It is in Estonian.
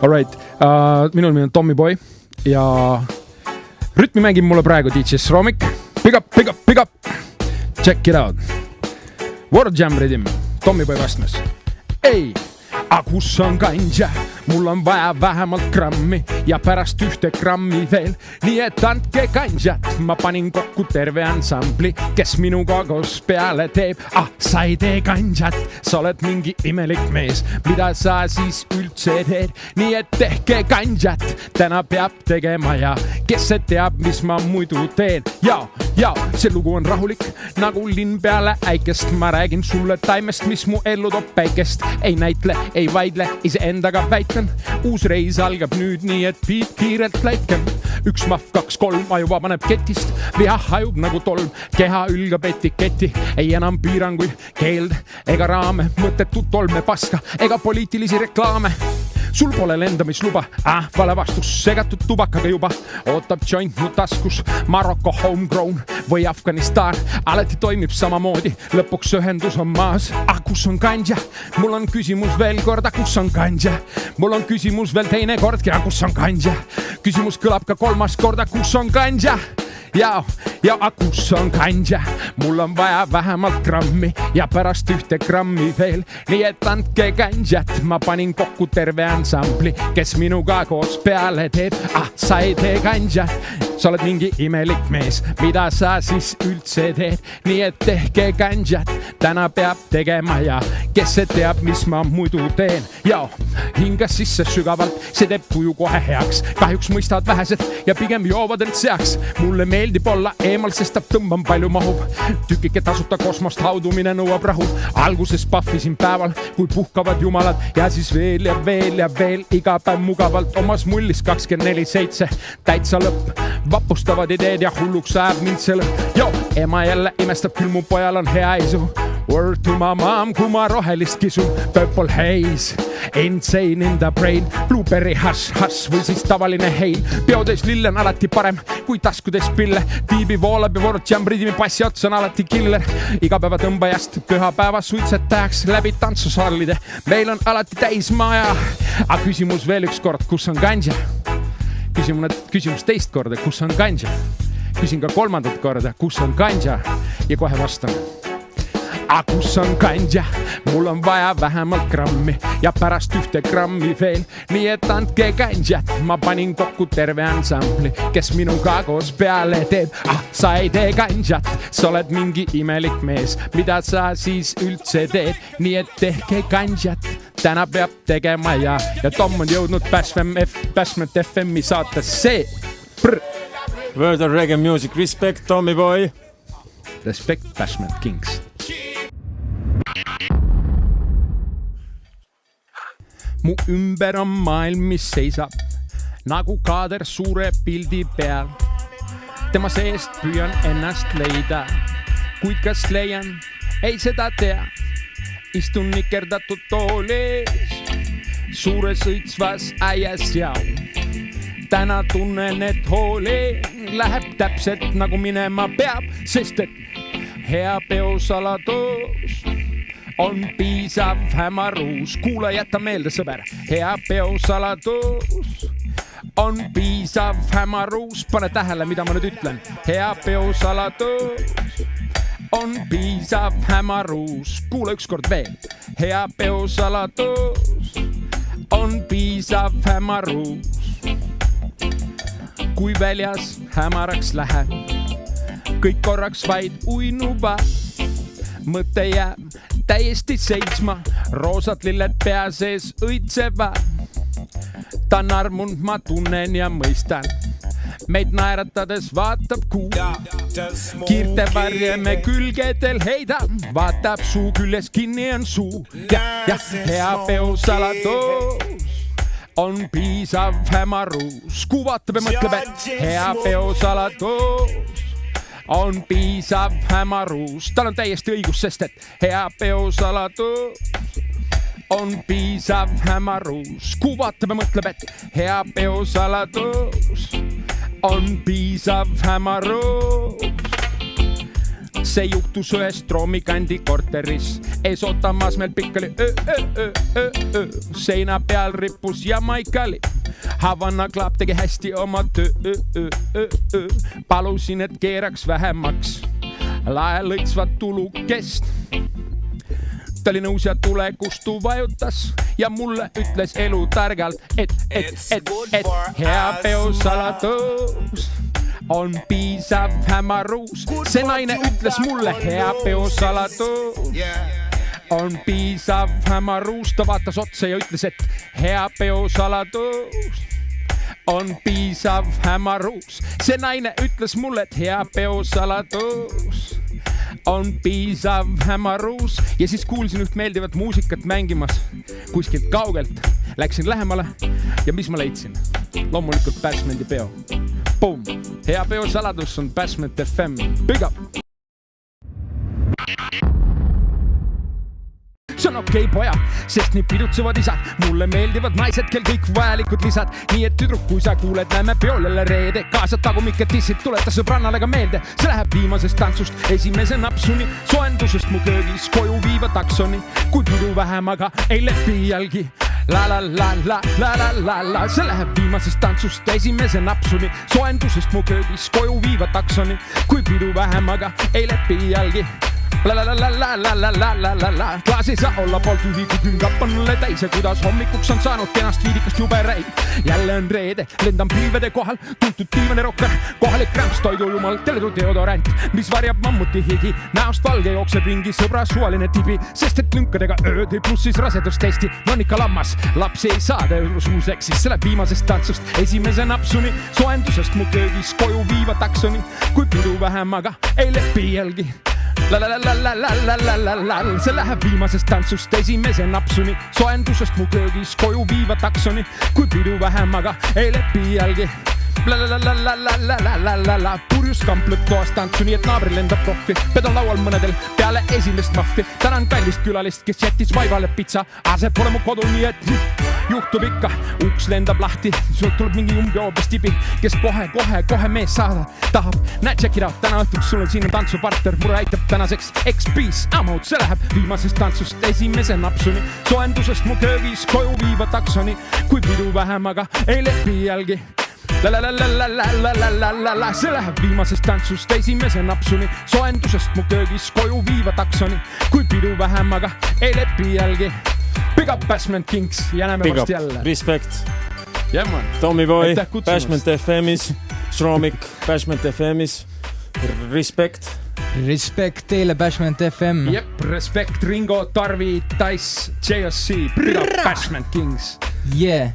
Alright, minu nimi on Tommy Boy ja rütmi mängib mulle praegu DJ Sromik. Big up, big up, big up. Check it out. World Jam Rhythm, Tommy Boy vastmes. Ei, kus on kandja? Mul on vaja vähemalt grammi ja pärast 1 grammi veel. Nii et andke kandjat, ma panin kokku terve ansambli, kes minuga koos peale teeb. Sa ei tee kandjat, sa oled mingi imelik mees, mida sa siis üldse teed. Nii et tehke kandjat, täna peab tegema ja kes see teab, mis ma muidu teen. Ja, see lugu on rahulik, nagu linn peale äikest. Ma räägin sulle taimest, mis mu ellu toob päikest. Ei näitle, ei vaidle, iseendaga väitan. Uus reis algab nüüd nii, et piip kiirelt läikem. 1 mahv, 2, 3, aju vabaneb ketist. Viha hajub nagu tolm, keha ülgab etiketi. Ei enam piiranguid, keeld ega raame. Mõttetut tolme paska ega poliitilisi reklaame. Sul pole lendamisluba, vale vastus, segatud tubakaga juba. Ootab joint mu taskus, Maroko homegrown või Afganistan. Alati toimib samamoodi, lõpuks ühendus on maas. Kus on kandja? Mul on küsimus veel korda, kus on kandja? Mul on küsimus veel teine kordki, kus on kandja? Küsimus kõlab ka 3. korda, kus on kandja? Ja kus on kandja? Mul on vaja vähemalt grammi ja pärast 1 grammi veel. Nii et andke kandjat, ma panin kokku terve ansambli, kes minuga koos peale teeb. Sa ei tee kandjat, sa oled mingi imelik mees, mida sa siis üldse teed. Nii et tehke kandjat, täna peab tegema ja kes see teab, mis ma muidu teen. Hingas sisse sügavalt, see teeb tuju kohe heaks. Kahjuks mõistavad vähesed ja pigem joovad end seaks. Mulle meeldib olla eemal, sest ta tõmbam palju mahub. Tükike tasuta kosmost haudumine nõuab rahu. Alguses pahvisin päeval, kui puhkavad jumalad ja siis veel ja veel ja veel. Iga päev mugavalt omas mullis 24/7. Täitsa lõpp, vapustavad ideed ja hulluks ajab mind see lõpp. Ema jälle imestab, küll mu pojal on hea isu. Word to my mom, kui ma rohelist kisun. Purple haze, insane in the brain. Blueberry hush või siis tavaline heil. Peodes lille on alati parem kui taskudes pille. Tiibi voolab ja World Jam Rhythmi passi ots on alati killer. Igapäeva tõmbajast pühapäeva suitsetajaks läbi tantsusallide. Meil on alati täis maja. Küsimus veel 1 kord, kus on kandja? Küsimus 2 korda, kus on kandja? Küsin ka 3. korda, kus on kandja? Ja kohe vastan. Kus on kandja? Mul on vaja vähemalt grammi ja pärast 1 grammi veel. Nii et andke kandjat, ma panin kokku terve ansambli, kes minuga koos peale teeb. Sa ei tee kandjat, sa oled mingi imelik mees, mida sa siis üldse teed. Nii et tehke kandjat, täna peab tegema ja Tom on jõudnud Bashment FM-i saatesse. World of Reggae Music, respect Tommy Boy. Respect Bashment Kings. Mu ümber on maailm, mis seisab nagu kaader suure pildi peal. Tema seest püüan ennast leida, kuid kas leian, ei seda tea. Istun nikerdatud toolis, suures õitsvas äies jau. Täna tunnen, et hooli läheb täpselt nagu minema peab, sest et hea peosaladoos on piisav hämarus. Kuula, jäta meelde, sõber. Hea peosaladoos on piisav hämarus. Pane tähele, mida ma nüüd ütlen. Hea peosaladoos on piisav hämarus. Kuula 1 kord veel. Hea peosaladoos on piisav hämarus. Kui väljas hämaraks läheb, kõik korraks vaid uinuvad. Mõte jääb täiesti seisma, roosad lilled pea sees õitsevad. Ta on armunud, ma tunnen ja mõistan. Meid naeratades vaatab kuu. Kiirte varjeme külgedel heidab, vaatab suu küljes kinni on suu. Ja hea peosaladoos on piisav hämarus. Kuu vaatab ja mõtleb, et hea peosaladoos on piisav hämarus. Tal on täiesti õigus, sest et hea peosaladoos on piisav hämarus. Kuu vaatab ja mõtleb, et hea peosaladoos on piisav hämarus. see juhtus ühes Troomikandi korteris, ees ootamas meil pikali seina peal rippus Jamaikali. Havana Club tegi hästi oma töö, palusin, et keeraks vähemaks lae lõitsvat tulukest. Ta oli nõus ja tule kustu vajutas ja mulle ütles elu targalt, et hea peosalatõus on piisav hämarus. See naine ütles mulle, hea peosalatõus on piisav hämarus. Ta vaatas otsa ja ütles, et hea peosalatõus on piisav hämarus. See naine ütles mulle, et hea peosalatõus on piisav hämarus. Ja siis kuulsin üht meeldivat muusikat mängimas kuskilt kaugelt. Läksin lähemale ja mis ma leidsin? Loomulikult Bashmenti peo. Boom! Hea peosaladus on Bashment FM. Big up! See on okei poja, sest nii pidutsevad isad. Mulle meeldivad naised, kel kõik vajalikud lisad. Nii et tüdruk, kui sa kuuled, näeme peol jälle reede. Kaasad tagumikke tissid, tuleta sõbrannale ka meelde. See läheb viimasest tantsust esimese napsuni. Soendusest mu köögis koju viiva taksoni. Kui pidu vähem, aga ei lepi jalgi. La la la la la la la la. See läheb viimasest tantsust esimese napsuni. Soendusest mu köögis koju viiva taksoni. Kui pidu vähem, aga ei lepi jalgi. La la la la la la la la la la la. Klaas ei saa olla pool tühi, kui küngap on mulle täis ja kuidas hommikuks on saanud kenast liidikast jube räid. Jälle on reede, lendan pilvede kohal, tuntud piimane rocker, kohalik rämps toidujumal, teletu deodorant, mis varjab mammuti higi, näost valge jookseb ringi sõbra suvaline tibi, sest et lünkadega öödi pluss siis rasedustesti, on ikka lammas, lapsi ei saa suuseks, siis see läheb viimasest tantsust esimese napsuni, soendusest mu köögis koju viiva taksoni, kui pidu vähem, aga ei lepi jälgi. La la la la la la la la la la. See läheb viimasest tantsust esimese napsuni, soendusest mu köögis koju viiva taksoni, kui pidu vähem, aga ei lepi jälgi. La la la la la la la la la la la. Purjus kampleb toast tantsu, nii et naabril lendab prohvi. Ped on laual mõnedel peale esimest mahvi. Tänan kallist külalist, kes jättis vaivale pitsa. Aseb pole mu kodu, nii et juhtub ikka. Uks lendab lahti, sul tuleb mingi umbeobes tibi, kes kohe mees saada tahab. Näed, check it out, täna õhtuks sul on siin tantsupartner. Mure aitab tänaseks X-Peace Amount. See läheb viimasest tantsust esimese napsuni, soendusest mu köögis koju viiva taksoni, kui pidu vähem, aga ei lepi jälgi. La la la la la la la la la la la. See läheb viimasest tantsust esimese napsuni, soendusest mu köögis koju viiva taksoni, kui pidu vähem, aga ei lepi jälgi. Big up Bashment Kings ja näeme varsti jälle. Respect. Yeah, man. Tommy Boy, Bashment FM'is, Shromik, Bashment FM'is. Respect. Respect teile Bashment FM. Jep, respect Ringo, Tarvi, Dice, JSC. Big up Bashment Kings. Yeah.